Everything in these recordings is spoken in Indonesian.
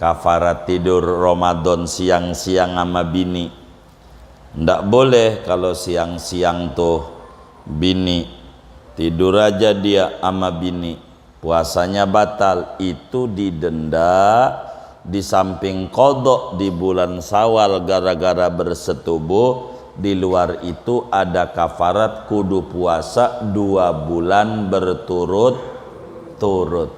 kafarat tidur Ramadan siang-siang sama bini. Ndak boleh kalau siang-siang tuh bini tidur aja dia sama bini, puasanya batal. Itu didenda, di samping kodok di bulan Syawal gara-gara bersetubuh. Di luar itu ada kafarat kudu puasa 2 bulan berturut-turut.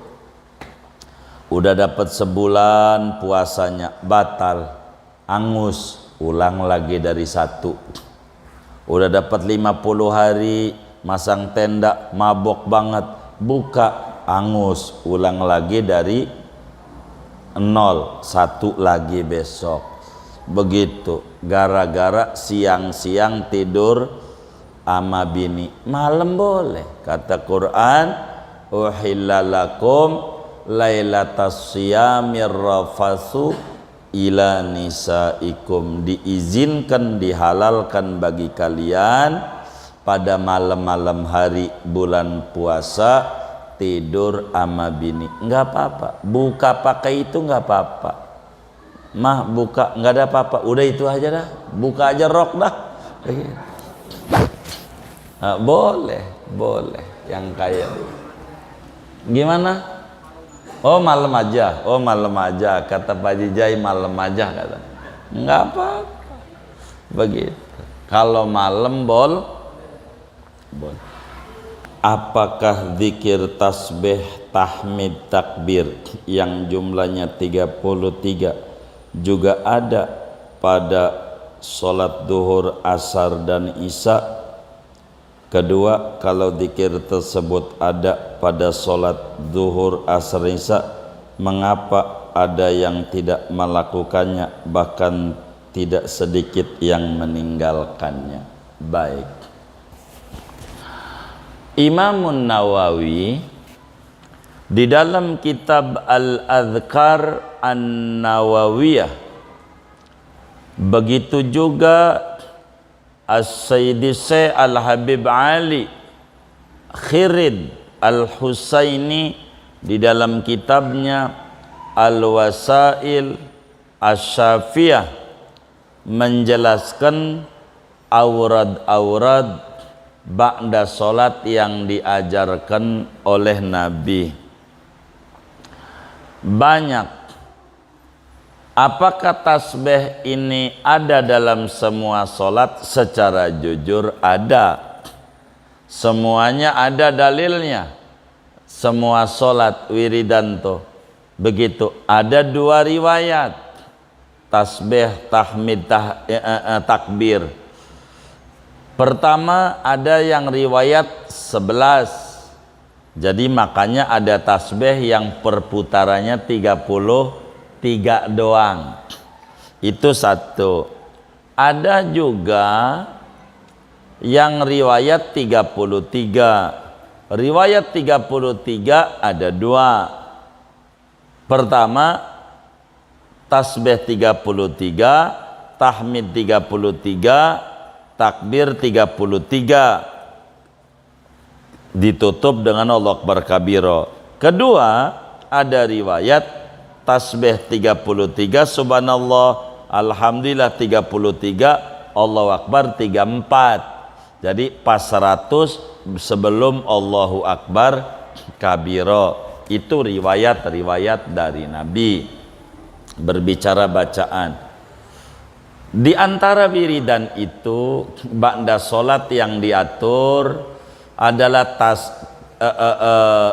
Udah dapat sebulan puasanya batal, angus, ulang lagi dari 1. Udah dapat 50 hari masang tenda, mabok banget, buka, angus, ulang lagi dari 0, 1 lagi besok. Begitu, gara-gara siang-siang tidur ama bini. Malam boleh, kata Quran, uhilla lakum lailatas siyamir rafatsu ila nisaikum, diizinkan, dihalalkan bagi kalian pada malam-malam hari bulan puasa tidur ama bini. Enggak apa-apa, buka pakai itu enggak apa-apa. Mah buka nggak ada apa-apa, udah itu aja dah, buka aja rok dah. Nah, boleh yang kaya. Gimana? Oh malam aja, kata Pak Jijai, malam aja kata. Nggak apa-apa, begitu. Kalau malam boleh. Apakah zikir tasbih, tahmid, takbir yang jumlahnya 33 juga ada pada sholat duhur, asar, dan isya? Kedua, kalau zikir tersebut ada pada sholat duhur, asar, isya, mengapa ada yang tidak melakukannya, bahkan tidak sedikit yang meninggalkannya? Baik, Imamun Nawawi di dalam kitab Al-Adhkar An-Nawawiyah, begitu juga As-Sayyidi Syekh Al-Habib Ali Khirid Al-Husaini di dalam kitabnya Al-Wasail Asy-Syafiyah menjelaskan aurad-aurad ba'da salat yang diajarkan oleh Nabi. Banyak. Apakah tasbih ini ada dalam semua solat? Secara jujur ada. Semuanya ada dalilnya. Semua solat wiridanto. Begitu. Ada 2 riwayat. Tasbih, tahmid, takbir. Pertama ada yang riwayat 11. Jadi makanya ada tasbih yang perputarannya 33 doang. Itu satu. Ada juga yang riwayat 33. Riwayat 33 ada 2. Pertama tasbih 33, tahmid 33, takbir 33, ditutup dengan Allahu Akbar kabiro. Kedua, ada riwayat tasbih 33, subhanallah, alhamdulillah 33, Allahu Akbar 34. Jadi pas 100 sebelum Allahu Akbar kabiro. Itu riwayat-riwayat dari Nabi berbicara bacaan. Di antara wiridan itu ba'da solat yang diatur adalah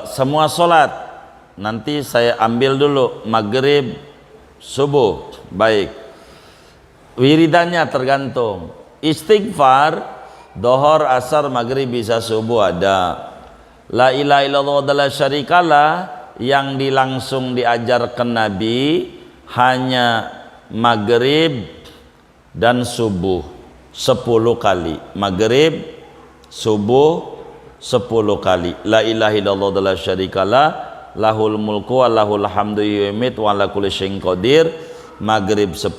semua solat. Nanti saya ambil dulu maghrib, subuh. Baik, wiridannya tergantung. Istighfar dohor, asar, maghrib, bisa subuh ada. La ilaha illallah wa la syarikalah yang langsung diajarkan Nabi hanya maghrib dan subuh 10 kali. Maghrib, subuh 10 kali. La ilaha illallah wa la syarikalah lahul mulku wa lahul hamdu yumit wa ala kulli syai'in qadir. Maghrib 10,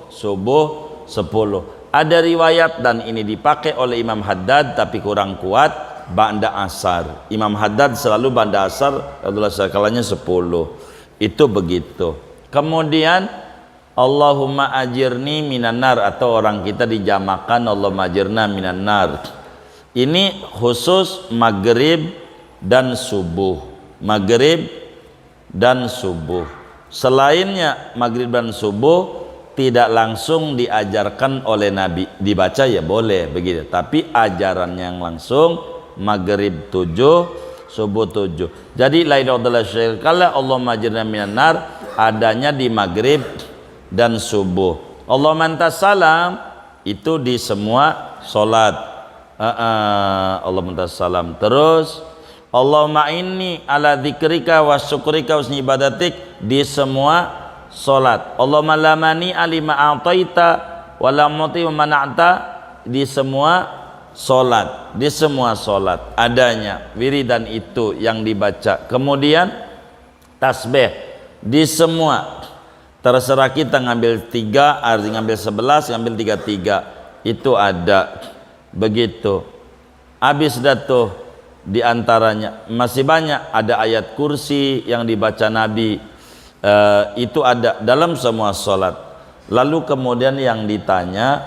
subuh 10. Ada riwayat dan ini dipakai oleh Imam Haddad tapi kurang kuat, ba'da asar. Imam Haddad selalu ba'da asar, Abdullah sekalanya 10. Itu begitu. Kemudian Allahumma ajirni minan nar, atau orang kita dijamakan Allahumma ajirna minan nar. Ini khusus maghrib dan subuh. Maghrib dan subuh. Selainnya maghrib dan subuh tidak langsung diajarkan oleh Nabi. Dibaca ya boleh begitu, tapi ajaran yang langsung maghrib 7, subuh 7. Jadi la ilaha illallah syirkala Allahumma ajirna minan nar adanya di maghrib dan subuh. Allahumma antas salam itu di semua solat. Allahumma antas salam. Terus Allahumma inni ala dzikrika wa syukrika wa husni ibadatik di semua solat. Allahumma lamani alima a'taita wa lamuti wa mana'ta di semua solat. Di semua solat adanya wiridan itu yang dibaca. Kemudian tasbih di semua, terserah kita ngambil 3, ngambil 11, ngambil 33 itu ada begitu. Habis dah tuh, diantaranya masih banyak, ada ayat kursi yang dibaca Nabi, itu ada dalam semua sholat. Lalu kemudian yang ditanya,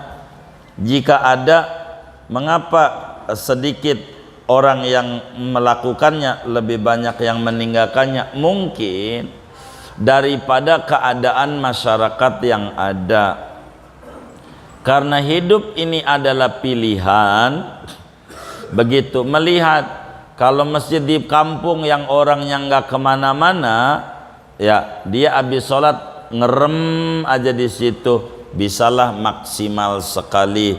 jika ada, mengapa sedikit orang yang melakukannya, lebih banyak yang meninggalkannya? Mungkin daripada keadaan masyarakat yang ada, karena hidup ini adalah pilihan. Begitu melihat kalau masjid di kampung yang orangnya nggak kemana-mana, ya dia habis sholat ngerem aja di situ, bisalah maksimal sekali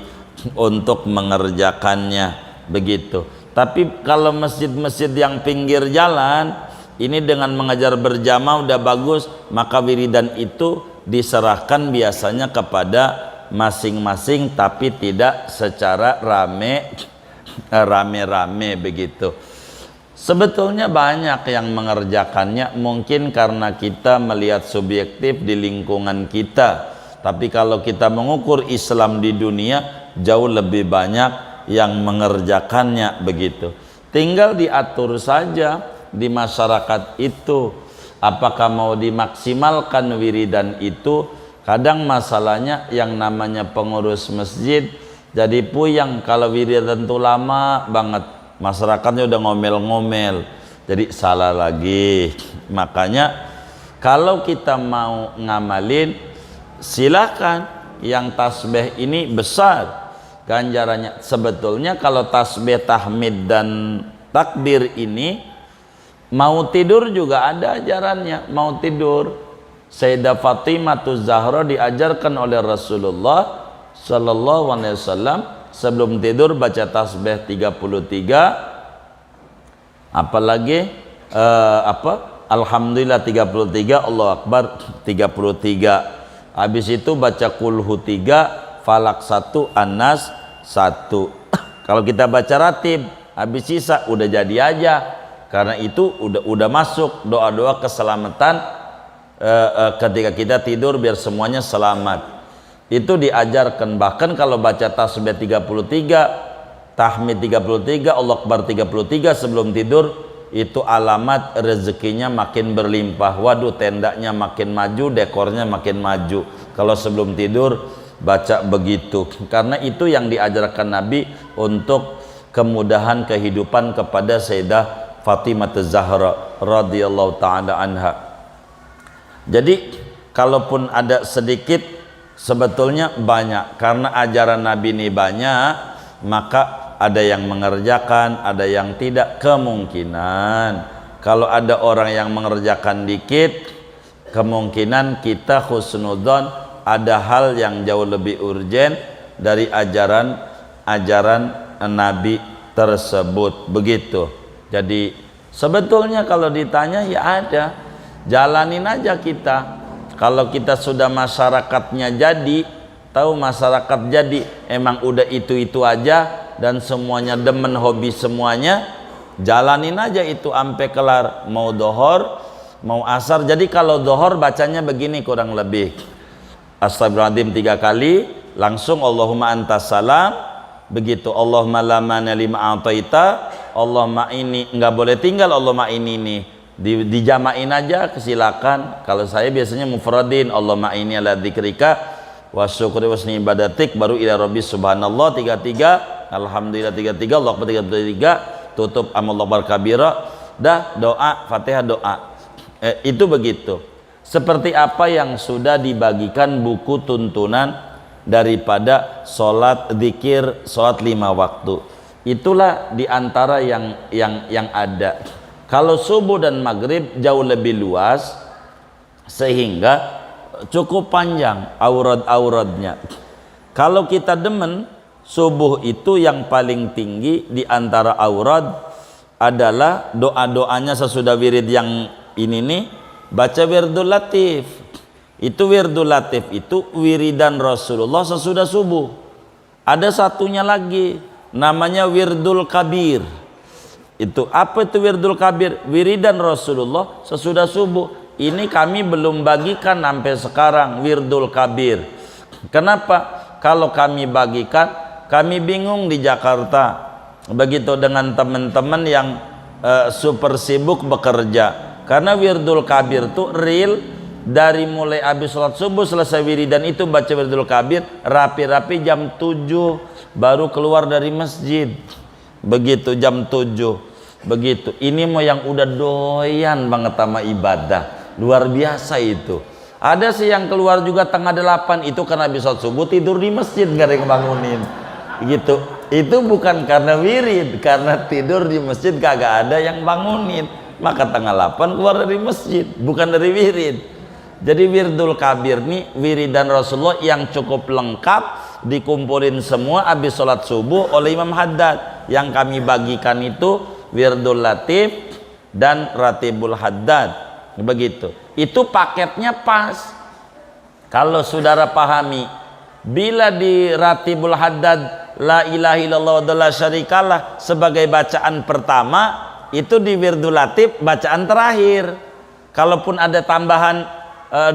untuk mengerjakannya begitu. Tapi kalau masjid-masjid yang pinggir jalan ini dengan mengajar berjamaah udah bagus, maka wiridan itu diserahkan biasanya kepada masing-masing, tapi tidak secara rame-rame begitu. Sebetulnya banyak yang mengerjakannya, mungkin karena kita melihat subjektif di lingkungan kita. Tapi kalau kita mengukur Islam di dunia, jauh lebih banyak yang mengerjakannya begitu. Tinggal diatur saja di masyarakat itu, apakah mau dimaksimalkan wiridan itu. Kadang masalahnya yang namanya pengurus masjid jadi puyang kalau wiridan itu lama banget, masyarakatnya udah ngomel-ngomel, jadi salah lagi. Makanya kalau kita mau ngamalin, silakan. Yang tasbih ini besar ganjarannya. Sebetulnya kalau tasbih, tahmid dan takbir ini mau tidur juga ada ajarannya. Mau tidur, Sayyidah Fatimah Zahra diajarkan oleh Rasulullah Sallallahu Alaihi Wasallam sebelum tidur baca tasbih 33, apalagi Alhamdulillah 33, Allahu Akbar 33. Habis itu baca kulhu 3, falak 1, An-Nas 1. Kalau kita baca ratib, habis sisa udah jadi aja. Karena itu udah masuk doa-doa keselamatan ketika kita tidur biar semuanya selamat. Itu diajarkan. Bahkan kalau baca tasbih 33, tahmid 33, Allah Akbar 33 sebelum tidur, itu alamat rezekinya makin berlimpah. Waduh, tendanya makin maju, dekornya makin maju kalau sebelum tidur baca begitu. Karena itu yang diajarkan Nabi untuk kemudahan kehidupan kepada Sayyidah Fatimah Zahra radhiyallahu ta'ala anha. Jadi kalaupun ada sedikit, sebetulnya banyak. Karena ajaran Nabi ini banyak, maka ada yang mengerjakan, ada yang tidak. Kemungkinan kalau ada orang yang mengerjakan dikit, kemungkinan kita husnudzon ada hal yang jauh lebih urgen dari ajaran Nabi tersebut begitu. Jadi sebetulnya kalau ditanya ya ada, jalanin aja kita. Kalau kita sudah masyarakatnya jadi, tahu masyarakat jadi emang udah itu aja dan semuanya demen, hobi semuanya, jalanin aja itu sampai kelar. Mau dohor, mau asar. Jadi kalau dohor bacanya begini kurang lebih, Astagfirullahaladzim 3 kali, langsung Allahumma antas salam begitu. Allahumma la mani lima a'taita, Allahumma ini, nggak boleh tinggal Allahumma ini nih. dijamain aja silakan. Kalau saya biasanya mufradin, Allahumma inni ala dzikrika wa syukri wa husni ibadatik, baru ila rabbi subhanallah 33, alhamdulillah 33, Allahu akbar 33, tutup amallahu kabira, dah doa Fatihah doa. Itu begitu. Seperti apa yang sudah dibagikan buku tuntunan daripada sholat zikir, sholat 5 waktu. Itulah diantara yang ada. Kalau subuh dan maghrib jauh lebih luas, sehingga cukup panjang aurad-auradnya. Kalau kita demen, subuh itu yang paling tinggi di antara aurad adalah doa-doanya sesudah wirid yang ini nih, baca wirdul latif. Itu wirdul latif itu wiridan Rasulullah sesudah subuh. Ada satunya lagi namanya wirdul kabir. Itu apa itu wirdul kabir? Wiridan Rasulullah sesudah subuh. Ini kami belum bagikan sampai sekarang wirdul kabir. Kenapa? Kalau kami bagikan, kami bingung di Jakarta. Begitu dengan teman-teman yang super sibuk bekerja. Karena wirdul kabir itu real, dari mulai habis sholat subuh selesai wiridan itu baca wirdul kabir, rapi-rapi jam 7 baru keluar dari masjid. Begitu jam 7. Begitu. Ini mau yang udah doyan banget sama ibadah, luar biasa itu. Ada sih yang keluar juga tengah 8 itu karena habis sholat subuh tidur di masjid, gak ada yang bangunin gitu. Itu bukan karena wirid, karena tidur di masjid kagak ada yang bangunin, maka tengah 8 keluar dari masjid, bukan dari wirid. Jadi wirdul kabir nih wiridan Rasulullah yang cukup lengkap, dikumpulin semua habis sholat subuh oleh Imam Haddad. Yang kami bagikan itu wirdul latif dan ratibul haddad. Begitu. Itu paketnya pas. Kalau saudara pahami, bila di ratibul haddad la ilaha illallah wa la syarikalah sebagai bacaan pertama, itu di wirdul latif bacaan terakhir. Kalaupun ada tambahan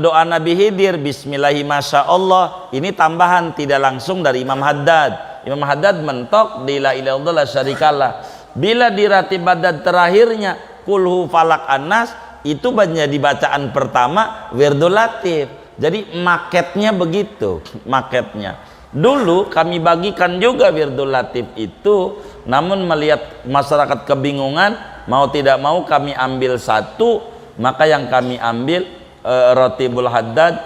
doa Nabi Khidir bismillahi masyaallah, ini tambahan tidak langsung dari Imam Haddad. Imam Haddad mentok di la ilaha illallah la syarikalah. Bila di ratib haddad terakhirnya kulhu falak anas, itu menjadi bacaan pertama wirdul latif. Jadi maketnya begitu, maketnya. Dulu kami bagikan juga wirdul latif itu, namun melihat masyarakat kebingungan, mau tidak mau kami ambil satu, maka yang kami ambil ratibul haddad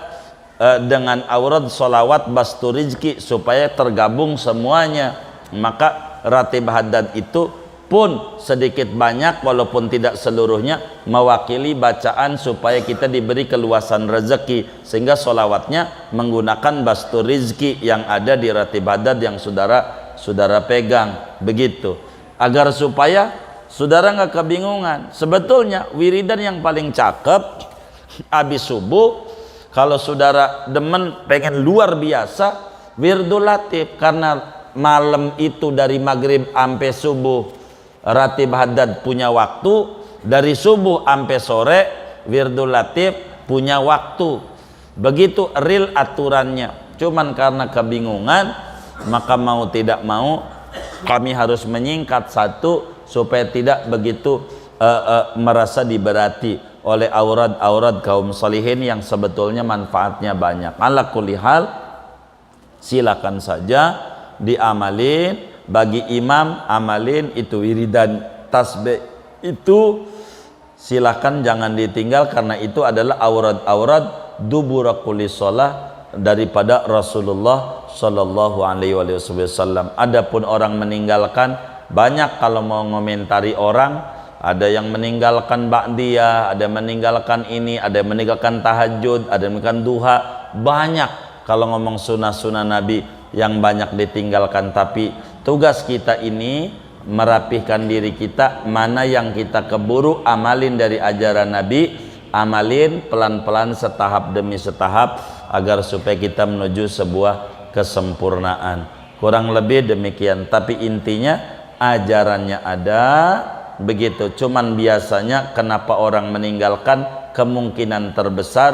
dengan aurad sholawat bastu rizki supaya tergabung semuanya. Maka ratib haddad itu pun sedikit banyak walaupun tidak seluruhnya mewakili bacaan supaya kita diberi keluasan rezeki, sehingga sholawatnya menggunakan bastu rizki yang ada di ratib haddad yang saudara pegang. Begitu, agar supaya saudara nggak kebingungan. Sebetulnya wiridan yang paling cakep habis subuh, kalau saudara demen pengen luar biasa, wirdul latif. Karena malam itu dari maghrib sampai subuh ratib haddad punya waktu, dari subuh sampai sore wirdul latif punya waktu. Begitu real aturannya. Cuman karena kebingungan, maka mau tidak mau kami harus menyingkat satu supaya tidak begitu merasa diberati oleh aurad-aurad kaum salihin yang sebetulnya manfaatnya banyak. Ala kulli hal, silakan saja diamalin. Bagi imam amalin itu wiridan tasbih itu silakan jangan ditinggal, karena itu adalah aurad-aurad dubura kulli shalah daripada Rasulullah sallallahu alaihi wasallam. Adapun orang meninggalkan, banyak kalau mau ngomentari orang, ada yang meninggalkan ba'diyah, ada yang meninggalkan ini, ada yang meninggalkan tahajud, ada yang meninggalkan duha. Banyak kalau ngomong sunnah-sunnah Nabi yang banyak ditinggalkan. Tapi tugas kita ini merapihkan diri kita, mana yang kita keburu amalin dari ajaran Nabi, amalin pelan-pelan setahap demi setahap agar supaya kita menuju sebuah kesempurnaan. Kurang lebih demikian. Tapi intinya ajarannya ada. Begitu. Cuman biasanya kenapa orang meninggalkan, kemungkinan terbesar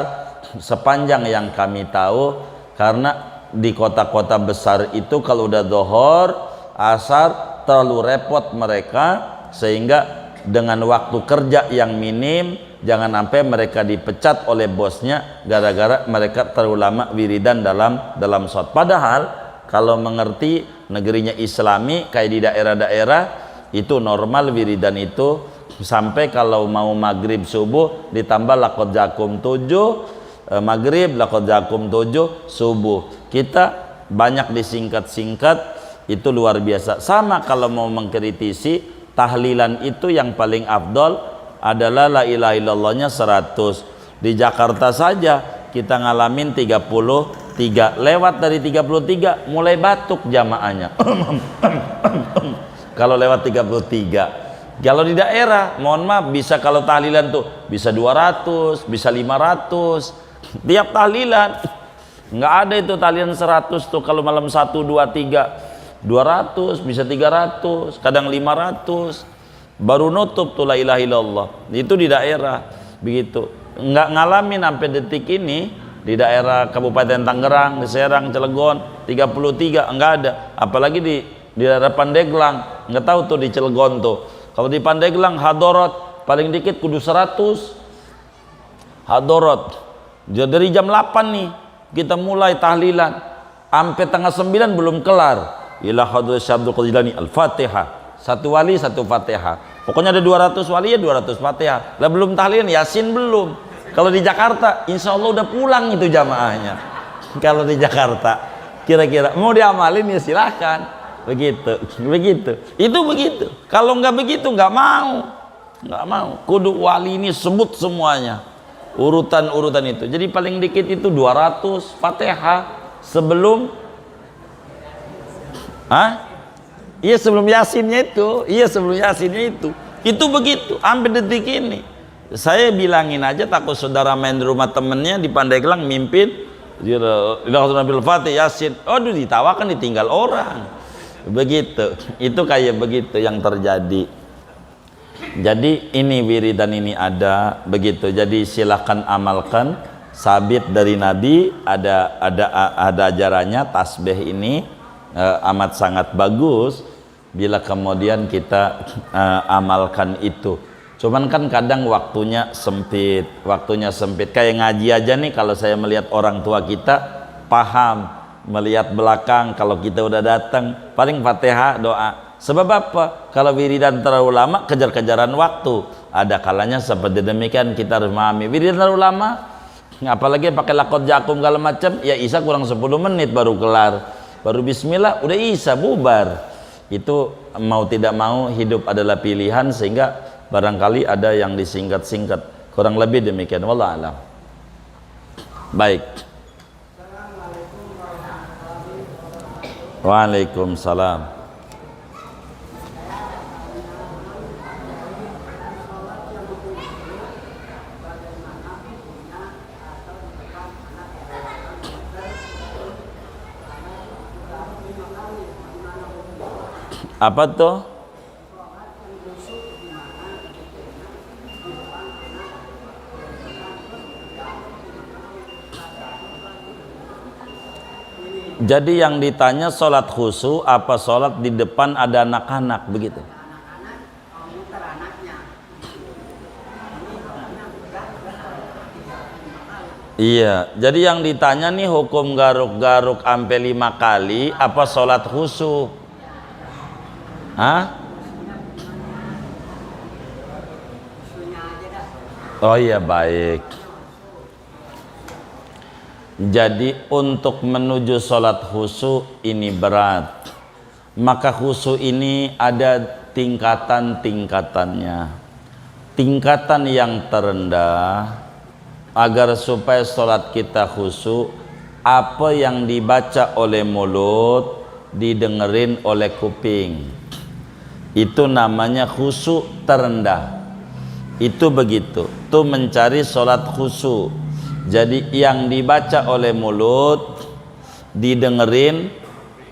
sepanjang yang kami tahu, karena di kota-kota besar itu kalau udah dohor asar terlalu repot mereka, sehingga dengan waktu kerja yang minim. Jangan sampai mereka dipecat oleh bosnya gara-gara mereka terlalu lama wiridan dalam sholat. Padahal kalau mengerti negerinya Islami kayak di daerah-daerah itu normal wiridan itu sampai kalau mau maghrib subuh ditambah laqad jakum 7, maghrib laqad jakum 7, subuh. Kita banyak disingkat-singkat, itu luar biasa. Sama kalau mau mengkritisi tahlilan itu yang paling afdol adalah la ilaha illallahnya 100. Di Jakarta saja kita ngalamin 33, lewat dari 33 mulai batuk jamaahnya. Kalau lewat 33. Kalau di daerah mohon maaf bisa kalau tahlilan tuh bisa 200, bisa 500 tiap tahlilan. Nggak ada itu tahlilan 100 tuh kalau malam 1, 2, 3 200, bisa 300, kadang 500 baru nutup tuh la ilaha illallah. Itu di daerah begitu. Nggak ngalamin sampai detik ini di daerah Kabupaten Tangerang, di Serang, Cilegon 33 enggak ada. Apalagi di daerah Pandeglang, nggak tahu tuh di Cilegon tuh. Kalau di Pandeglang hadorot paling dikit kudu 100 hadorot. Jadi dari jam 8 nih kita mulai tahlilan sampai tengah 9 belum kelar. Ila hadrat Syabdul Qadir Jilani Al-Fatihah. Satu wali satu Fatihah. Pokoknya ada 200 wali ya 200 Fatihah. Lah belum tahlilan Yasin belum. Kalau di Jakarta insya Allah udah pulang itu jamaahnya. Kalau di Jakarta kira-kira mau diamalin ya silahkan. Begitu. Itu begitu. Kalau nggak begitu nggak mau. Kudu wali ini sebut semuanya. Urutan-urutan itu. Jadi paling dikit itu 200 Fatihah sebelum iya sebelum Yasinnya itu. Itu begitu sampai detik ini. Saya bilangin aja takut saudara main di rumah temennya di Pandeglang mimpin Nabil Fatih Yasin, aduh ditawakan ditinggal orang. Begitu. Itu kayak begitu yang terjadi. Jadi ini wiridan ini ada begitu. Jadi silakan amalkan, sabit dari Nabi, ada ajarannya tasbih ini amat sangat bagus bila kemudian kita amalkan itu. Cuman kan kadang waktunya sempit kayak ngaji aja nih. Kalau saya melihat orang tua kita paham, melihat belakang kalau kita udah datang paling Fatihah doa. Sebab apa? Kalau wiridan terlalu lama kejar-kejaran waktu. Ada kalanya seperti demikian kita harus memahami wiridan terlalu lama, apalagi pakai laqad jakum segala macam, ya Isya kurang 10 menit baru kelar, baru bismillah udah Isya bubar. Itu mau tidak mau hidup adalah pilihan, sehingga barangkali ada yang disingkat-singkat, kurang lebih demikian. Wallahu a'lam. Baik. Waalaikumsalam. Apa tuh? Jadi yang ditanya sholat khusyuk apa sholat di depan ada anak-anak begitu? Iya, jadi yang ditanya nih hukum garuk-garuk sampai 5 kali apa sholat khusyuk? Oh iya, baik. Jadi untuk menuju sholat khusyuk ini berat. Maka khusyuk ini ada tingkatan-tingkatannya. Tingkatan yang terendah, agar supaya sholat kita khusyuk, apa yang dibaca oleh mulut didengerin oleh kuping. Itu namanya khusyuk terendah. Itu begitu. Itu mencari sholat khusyuk. Jadi yang dibaca oleh mulut didengerin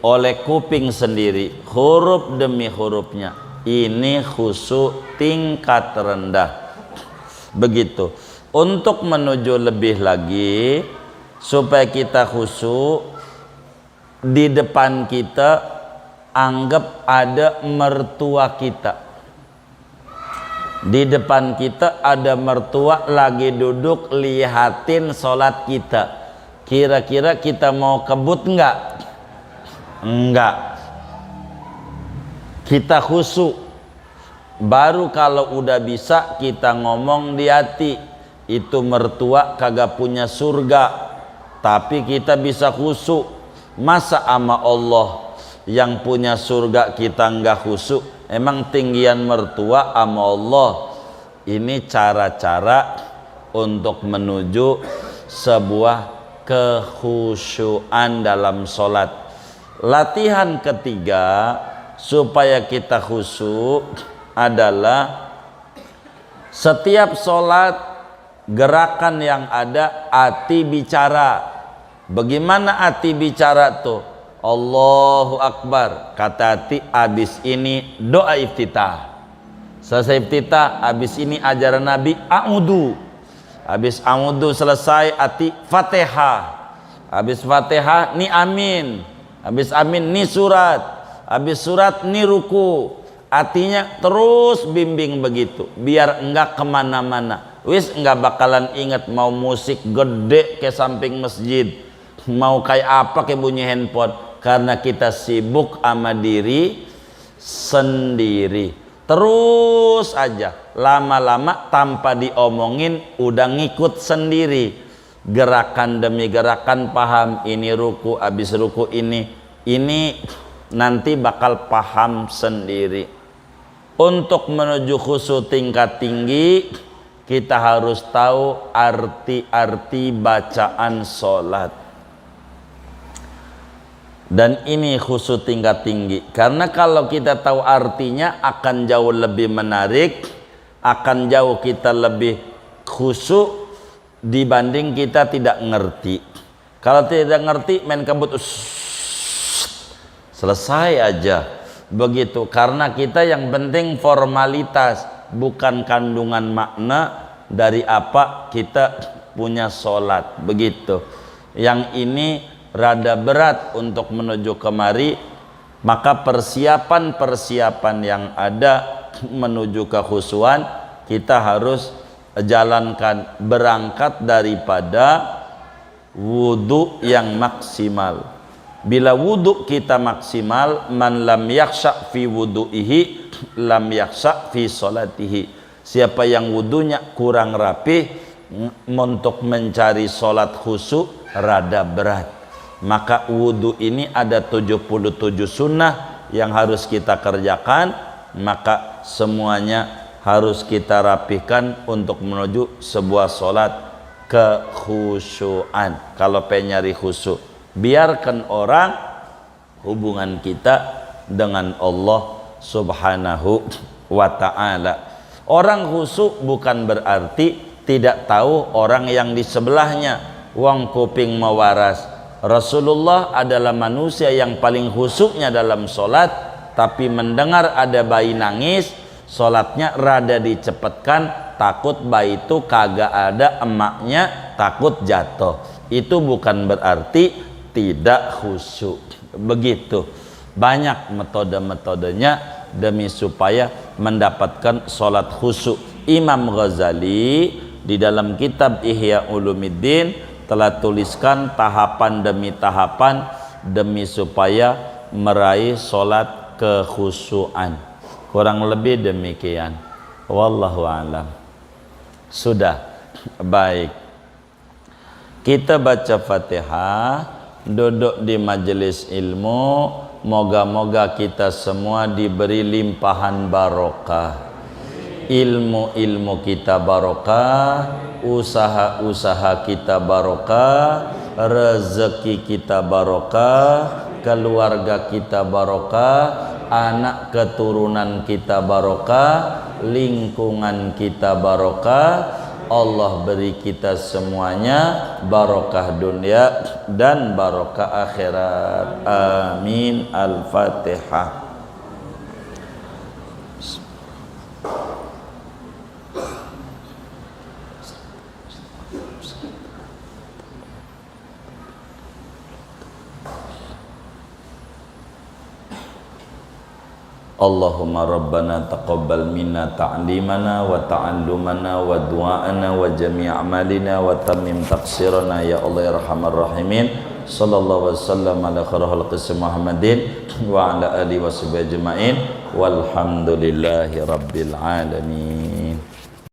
oleh kuping sendiri, huruf demi hurufnya. Ini khusyuk tingkat rendah. Begitu. Untuk menuju lebih lagi supaya kita khusyuk, di depan kita anggap ada mertua kita. Di depan kita ada mertua lagi duduk lihatin sholat kita. Kira-kira kita mau kebut enggak? Enggak. Kita khusyuk. Baru kalau udah bisa kita ngomong di hati, itu mertua kagak punya surga, tapi kita bisa khusyuk. Masa ama Allah yang punya surga kita enggak khusyuk? Emang tinggian mertua ama Allah. Ini cara-cara untuk menuju sebuah kekhusyuan dalam sholat. Latihan ketiga supaya kita khusyuk adalah setiap sholat gerakan yang ada hati bicara. Bagaimana hati bicara tuh? Allahu Akbar, kata hati, abis ini doa iftitah. Selesai iftitah, abis ini ajaran Nabi a'udhu. Abis a'udhu selesai hati Fatihah. Abis Fatihah ni amin. Abis amin ni surat. Abis surat ni ruku. Hatinya terus bimbing begitu, biar enggak kemana-mana. Wis enggak bakalan ingat mau musik gede ke samping masjid, mau kayak apa ke bunyi handphone, karena kita sibuk sama diri sendiri. Terus aja lama-lama tanpa diomongin udah ngikut sendiri, gerakan demi gerakan paham. Ini ruku, habis ruku ini nanti bakal paham sendiri. Untuk menuju khusyuk tingkat tinggi, kita harus tahu arti-arti bacaan sholat. Dan ini khusyuk tingkat tinggi, karena kalau kita tahu artinya akan jauh lebih menarik, akan jauh kita lebih khusyuk dibanding kita tidak ngerti. Kalau tidak ngerti main kebut, selesai aja begitu. Karena kita yang penting formalitas, bukan kandungan makna dari apa kita punya sholat begitu. Yang ini rada berat untuk menuju kemari, maka persiapan-persiapan yang ada menuju kekhusyuan kita harus jalankan, berangkat daripada wudhu yang maksimal. Bila wudhu kita maksimal, man lam yakhsha fi wudhu'ihi lam yakhsha fi sholatihi. Siapa yang wudhunya kurang rapih, untuk mencari sholat khusyuk rada berat. Maka wudhu ini ada 77 sunnah yang harus kita kerjakan, maka semuanya harus kita rapihkan untuk menuju sebuah sholat kekhusyuan. Kalau pengen nyari khusyuk, biarkan orang hubungan kita dengan Allah subhanahu wa ta'ala. Orang khusyuk bukan berarti tidak tahu orang yang di sebelahnya. Wong kuping mewaras. Rasulullah adalah manusia yang paling khusyuknya dalam sholat, tapi mendengar ada bayi nangis, sholatnya rada dicepatkan, takut bayi itu kagak ada emaknya, takut jatuh. Itu bukan berarti tidak khusyuk. Begitu banyak metode-metodenya demi supaya mendapatkan sholat khusyuk. Imam Ghazali di dalam kitab Ihya Ulumuddin telah tuliskan tahapan demi tahapan demi supaya meraih sholat kekhusyuan. Kurang lebih demikian. Wallahu a'lam. Sudah baik, kita baca Fatihah, duduk di majelis ilmu. Moga-moga kita semua diberi limpahan barokah, ilmu-ilmu kita barokah, usaha-usaha kita barokah, rezeki kita barokah, keluarga kita barokah, anak keturunan kita barokah, lingkungan kita barokah. Allah beri kita semuanya barokah dunia dan barokah akhirat. Amin. Al-Fatihah. Allahumma rabbana taqabbal minna ta'limana wa ta'allumana wa du'ana wa jami' amalina wa tammim taqsirana ya Allah ya Arhamar Rahimin. Sallallahu wasallam ala khairil khalqi Muhammadin wa ala alihi wa sahbihi ajma'in walhamdulillahi rabbil alamin.